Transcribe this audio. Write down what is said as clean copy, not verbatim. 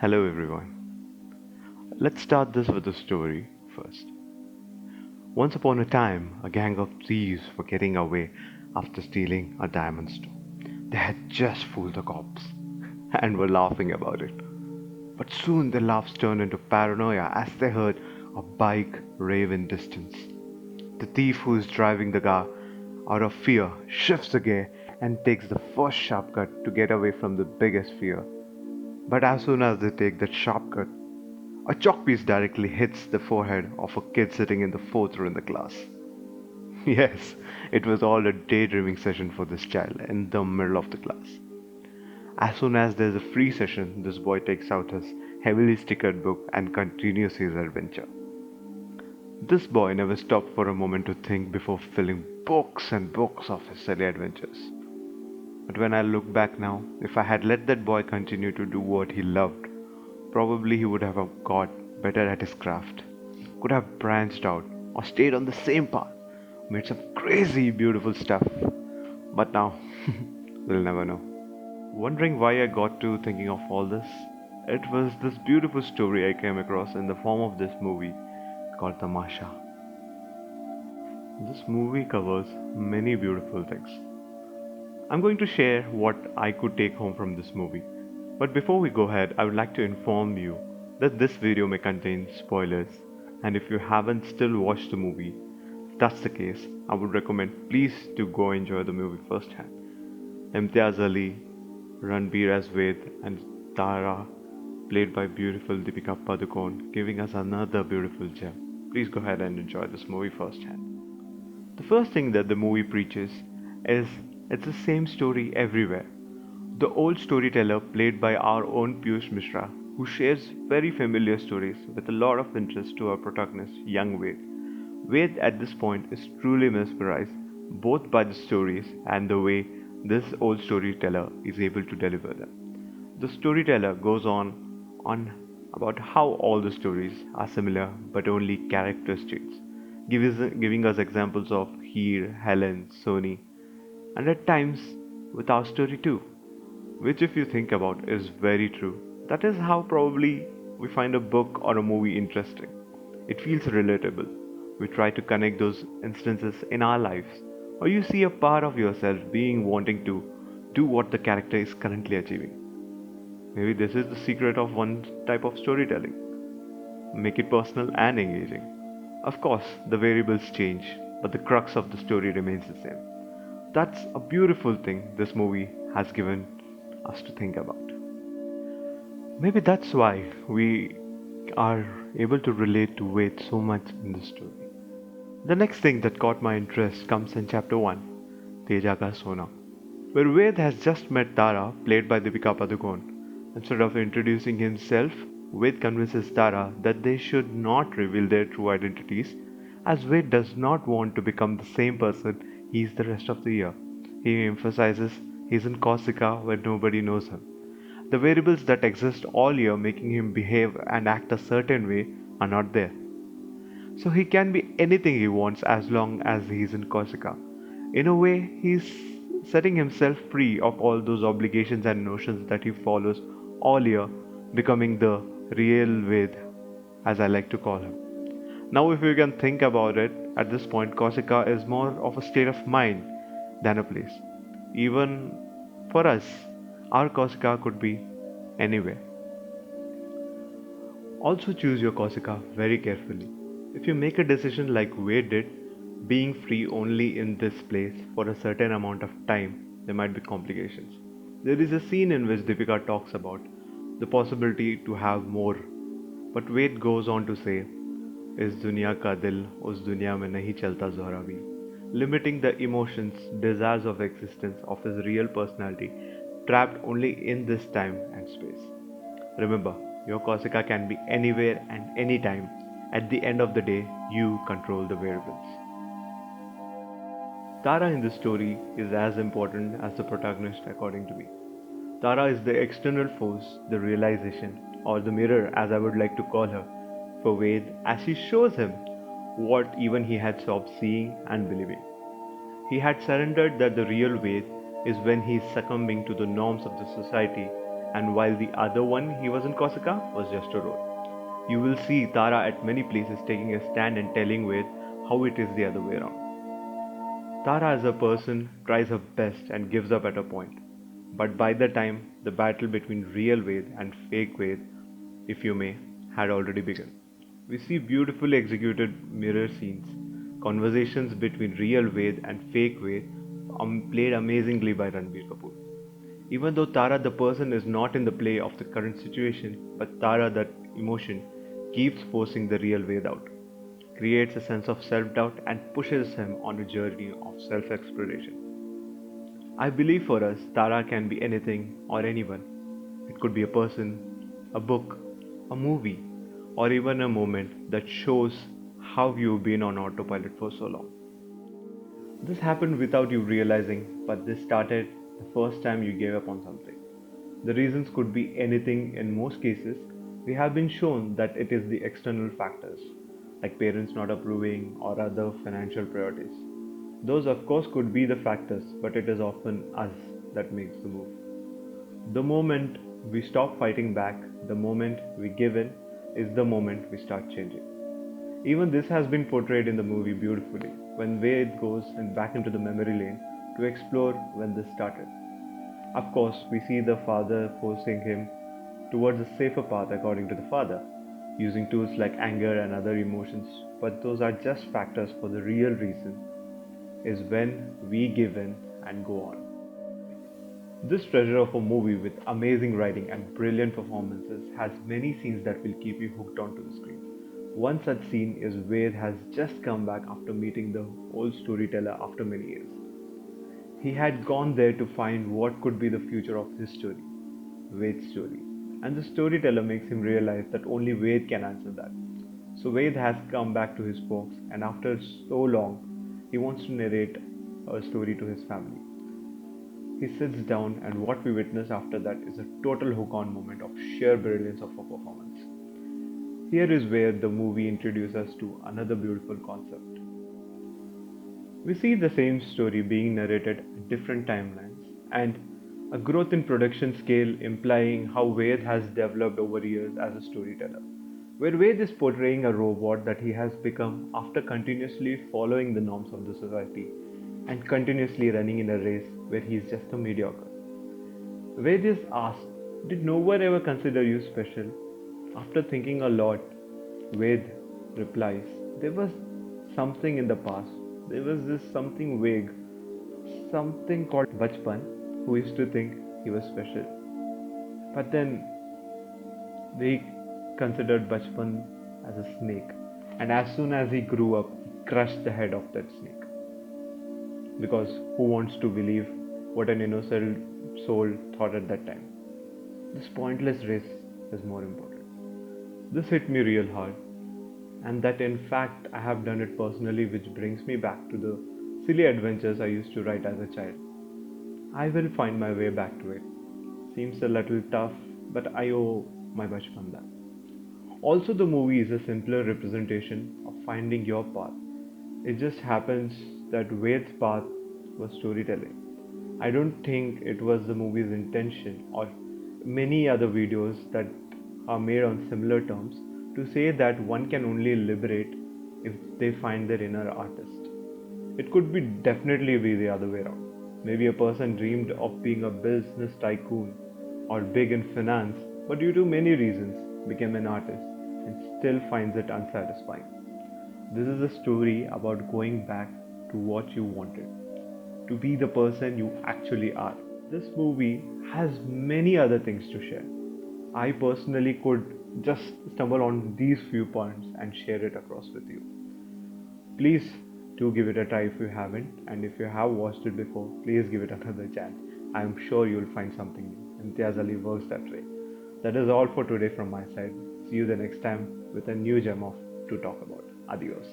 Hello everyone. Let's start this with a story first. Once upon a time, a gang of thieves were getting away after stealing a diamond store. They had just fooled the cops and were laughing about it. But soon their laughs turned into paranoia as they heard a bike rave in distance. The thief who is driving the car, out of fear, shifts the gear and takes the first sharp cut to get away from the biggest fear. But as soon as they take that sharp cut, a chalk piece directly hits the forehead of a kid sitting in the fourth row in the class. Yes, it was all a daydreaming session for this child in the middle of the class. As soon as there's a free session, this boy takes out his heavily stickered book and continues his adventure. This boy never stopped for a moment to think before filling books and books of his silly adventures. But when I look back now, if I had let that boy continue to do what he loved, probably he would have got better at his craft, could have branched out, or stayed on the same path, made some crazy beautiful stuff. But now, we'll never know. Wondering why I got to thinking of all this? It was this beautiful story I came across in the form of this movie called Tamasha. This movie covers many beautiful things. I'm going to share what I could take home from this movie. But before we go ahead, I would like to inform you that this video may contain spoilers, and if you haven't still watched the movie, if that's the case, I would recommend please to go enjoy the movie firsthand. Imtiaz Ali, Ranbir as Ved, and Tarah, played by beautiful Deepika Padukone, giving us another beautiful gem. Please go ahead and enjoy this movie firsthand. The first thing that the movie preaches is it's the same story everywhere. The old storyteller, played by our own Piyush Mishra, who shares very familiar stories with a lot of interest to our protagonist, young Ved. Ved at this point is truly mesmerized both by the stories and the way this old storyteller is able to deliver them. The storyteller goes on about how all the stories are similar but only characters change, giving us examples of Heer, Helen, Sony, and at times with our story too, which, if you think about, is very true. That is how probably we find a book or a movie interesting. It feels relatable. We try to connect those instances in our lives, or you see a part of yourself being wanting to do what the character is currently achieving. Maybe this is the secret of one type of storytelling. Make it personal and engaging. Of course, the variables change, but the crux of the story remains the same. That's a beautiful thing this movie has given us to think about. Maybe that's why we are able to relate to Wade so much in this story. The next thing that caught my interest comes in chapter 1, Deja Persona, where Wade has just met Tarah, played by Deepika Padukone. Instead of introducing himself, Wade convinces Tarah that they should not reveal their true identities, as Wade does not want to become the same person he is the rest of the year. He emphasizes he is in Corsica where nobody knows him. The variables that exist all year making him behave and act a certain way are not there. So he can be anything he wants as long as he is in Corsica. In a way, he's setting himself free of all those obligations and notions that he follows all year, becoming the real Ved, as I like to call him. Now, if you can think about it, at this point, Corsica is more of a state of mind than a place. Even for us, our Corsica could be anywhere. Also, choose your Corsica very carefully. If you make a decision like Wade did, being free only in this place for a certain amount of time, there might be complications. There is a scene in which Deepika talks about the possibility to have more, but Wade goes on to say, इस दुनिया का दिल उस दुनिया में नहीं चलता ज़ोरा भी, limiting the emotions, desires of existence of his real personality, trapped only in this time and space. Remember, your Corsica can be anywhere and anytime. At the end of the day, you control the variables. Tara in this story is as important as the protagonist, according to me. Tara is the external force, the realization, or the mirror, as I would like to call her, for Ved as she shows him what even he had stopped seeing and believing. He had surrendered that the real Ved is when he is succumbing to the norms of the society and while the other one he was in Kosuka was just a role. You will see Tarah at many places taking a stand and telling Ved how it is the other way around. Tara as a person tries her best and gives up at a point. But by the time the battle between real Ved and fake Ved, if you may, had already begun. We see beautifully executed mirror scenes, conversations between real Ved and fake Ved played amazingly by Ranbir Kapoor. Even though Tara the person is not in the play of the current situation, but Tara that emotion keeps forcing the real Ved out, creates a sense of self doubt and pushes him on a journey of self exploration. I believe for us, Tara can be anything or anyone. It could be a person, a book, a movie, or even a moment that shows how you've been on autopilot for so long. This happened without you realizing, but this started the first time you gave up on something. The reasons could be anything in most cases. We have been shown that it is the external factors, like parents not approving or other financial priorities. Those, of course, could be the factors, but it is often us that makes the move. The moment we stop fighting back, the moment we give in, is the moment we start changing. Even this has been portrayed in the movie beautifully, when Wade goes and back into the memory lane to explore when this started. Of course, we see the father forcing him towards a safer path according to the father, using tools like anger and other emotions, but those are just factors for the real reason is when we give in and go on. This treasure of a movie with amazing writing and brilliant performances has many scenes that will keep you hooked onto the screen. One such scene is where has just come back after meeting the old storyteller after many years. He had gone there to find what could be the future of his story, Ved's story. And the storyteller makes him realize that only Ved can answer that. So Ved has come back to his folks, and after so long, he wants to narrate a story to his family. He sits down, and what we witness after that is a total hook on moment of sheer brilliance of a performance. Here is where the movie introduces us to another beautiful concept. We see the same story being narrated at different timelines, and a growth in production scale implying how Ved has developed over years as a storyteller. Where Ved is portraying a robot that he has become after continuously following the norms of the society and continuously running in a race where he is just a mediocre. Ved is asked, "Did no one ever consider you special?" After thinking a lot, Ved replies, "There was something in the past. There was this something vague, something called Bachpan, who used to think he was special. But then they considered Bachpan as a snake, and as soon as he grew up, he crushed the head of that snake. Because who wants to believe what an innocent soul thought at that time? This pointless race is more important." This hit me real hard, and that in fact I have done it personally, which brings me back to the silly adventures I used to write as a child. I will find my way back to it. Seems a little tough, but I owe my bachpan that. Also, the movie is a simpler representation of finding your path. It just happens that Ved's path was storytelling. I don't think it was the movie's intention or many other videos that are made on similar terms to say that one can only liberate if they find their inner artist. It could be definitely be the other way around. Maybe a person dreamed of being a business tycoon or big in finance, but due to many reasons became an artist and still finds it unsatisfying. This is a story about going back to what you wanted, to be the person you actually are. This movie has many other things to share. I personally could just stumble on these few points and share it across with you. Please do give it a try if you haven't, and if you have watched it before, please give it another chance. I am sure you'll find something new. Imtiaz Ali works that way. That is all for today from my side. See you the next time with a new gem of to talk about. Adios.